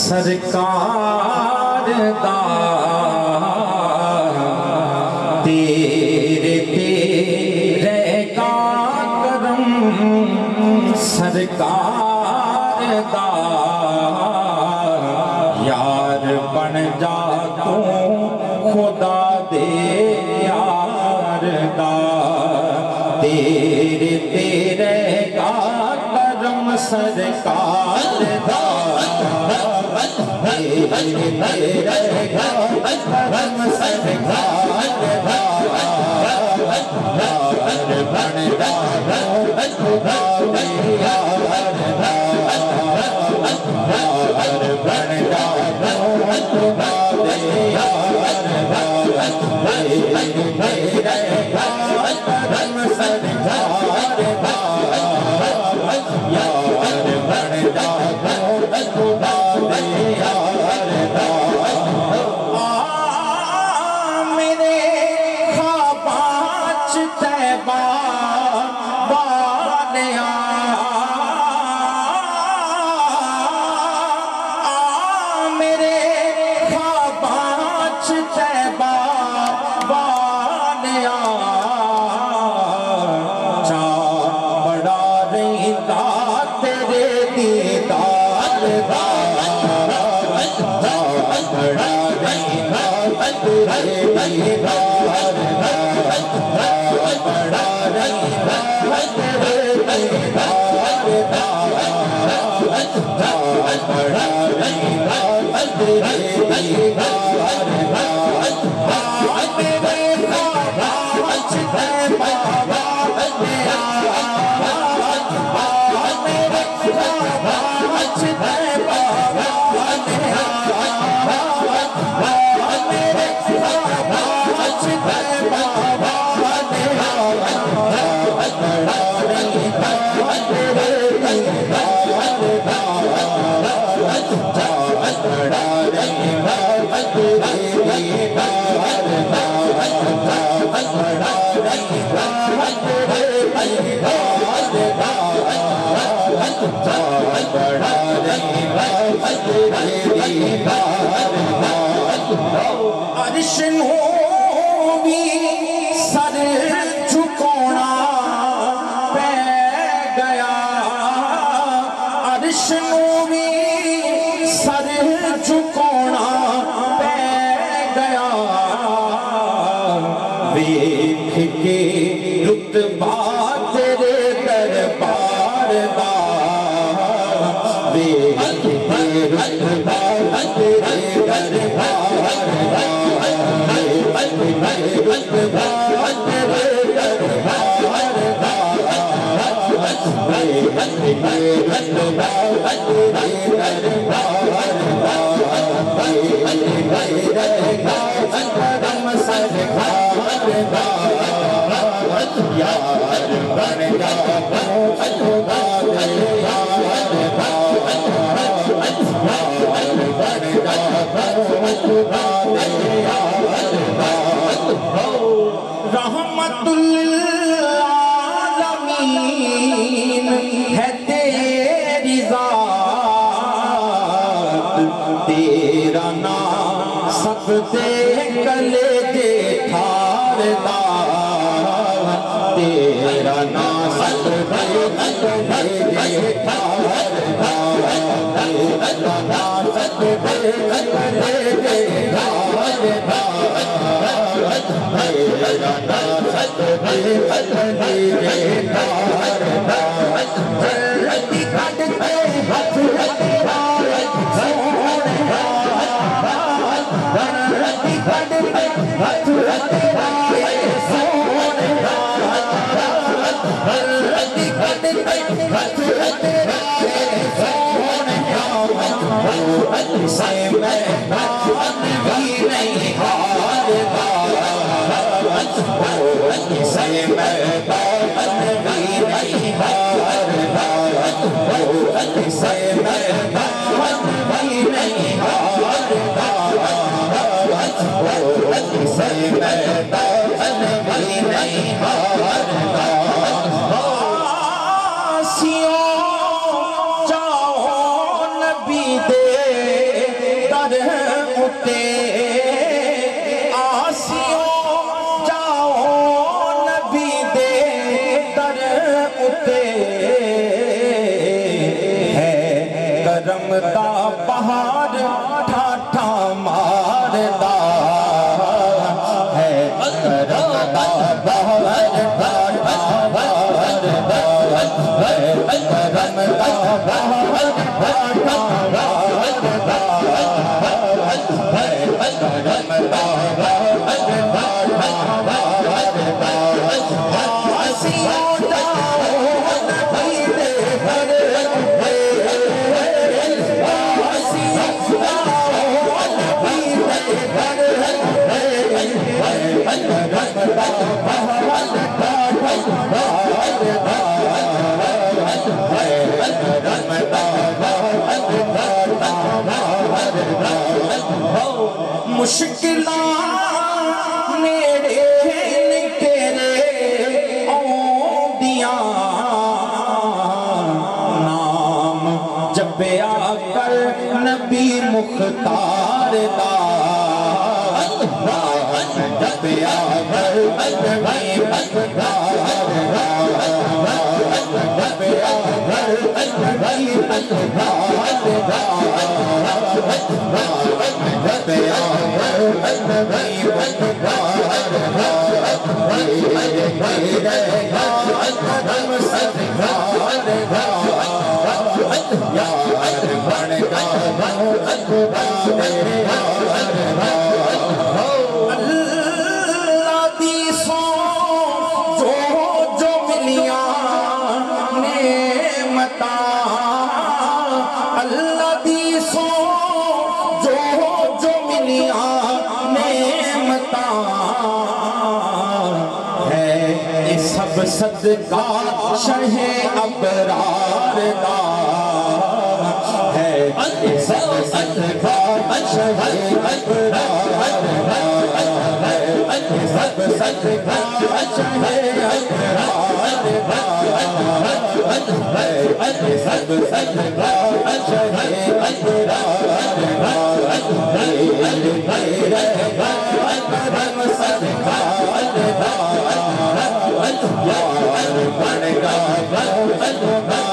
سرکار دا تیرے گا کرم سرکار دا یار بن جا تو خدا دے یار دا تیرے گا کرم سرکار دا تیرے گا کرم سرکار دا یار بن جا خدا دے یار دا یار بن جا خدا دے یار دا تیرے گا کرم سرکار دا یار بن جا خدا دے یار دا میرے خواباں چ طیبہ والیا میرے خواباں چ طیبہ والیا چاہ بڑا رہتا تیرے دیدار دا بڑا رہتا تیرے دیدار دا بڑا رہتا تیرے دیدار دا بڑا رہتا تیرے دیدار دا میرے خواباں چ طیبہ والیا میرے خواباں چ طیبہ والیا میرے خواباں چ طیبہ والیا بڑا رہتا تیرے دیدار دا بڑا رہتا تیرے دیدار دا بڑا رہتا تیرے دیدار دا بڑا رہتا تیرے دیدار دا عرش نو بھی سر جھکونا پہ گیا عرش نو بھی سر جھکونا پہ گیا ویکھ کے رتبہ تیرے دربار دا ویکھ کے رتبہ تیرے دربار دا ویکھ کے رتبہ تیرے دربار دا ویکھ کے رتبہ تیرے دربار دا تیرے گا کرم سرکار دا یار بن جا خدا دے یار دا یار بن جا خدا دے یار دا رحمت للعالمین ہے تیری ذات تیرا نام سب دے گلے دے تھار دا تیرا نام سب دے گلے دے تھار دا تیرا نام سب دے گلے دے تھار دا تیرا نام سب دے گلے دے تھار دا جلدی کٹ کے ہاتھ تیرا سونیا جلدی کٹ کے ہاتھ تیرا سونیا جلدی کٹ کے ہاتھ تیرا سونیا سے میں بھی نہیں ہارتا سے میں بھی نہیں ہارتا سے میں بھی نہیں ہارتا سے میں بھی نہیں ہارتا کرم دا پہاڑ ٹھاٹھا ماردا ہے کرم دا پہاڑ ٹھاٹھا ماردا ہے کرم دا پہاڑ ٹھاٹھا ماردا ہے کرم دا پہاڑ ٹھاٹھا ماردا مشکلات میرے تیرے آندیاں نام جپیا کر نبی مختار دا نام جپیا کر نبی مختار دا جپیا کر نبی مختار دا جپیا اللہ دی سو جو ملیاں نعمتاں اللہ دی سو جو ملیاں نعمتاں ہے یہ سب صدقہ شرح ابرار دا ہے یہ سب صدقہ شرح ابرار دا ہے یہ سب صدقہ شرح ابرار دا ہے یہ سب صدقہ شرح ابرار دا کرم صدقہ دا یار بن گا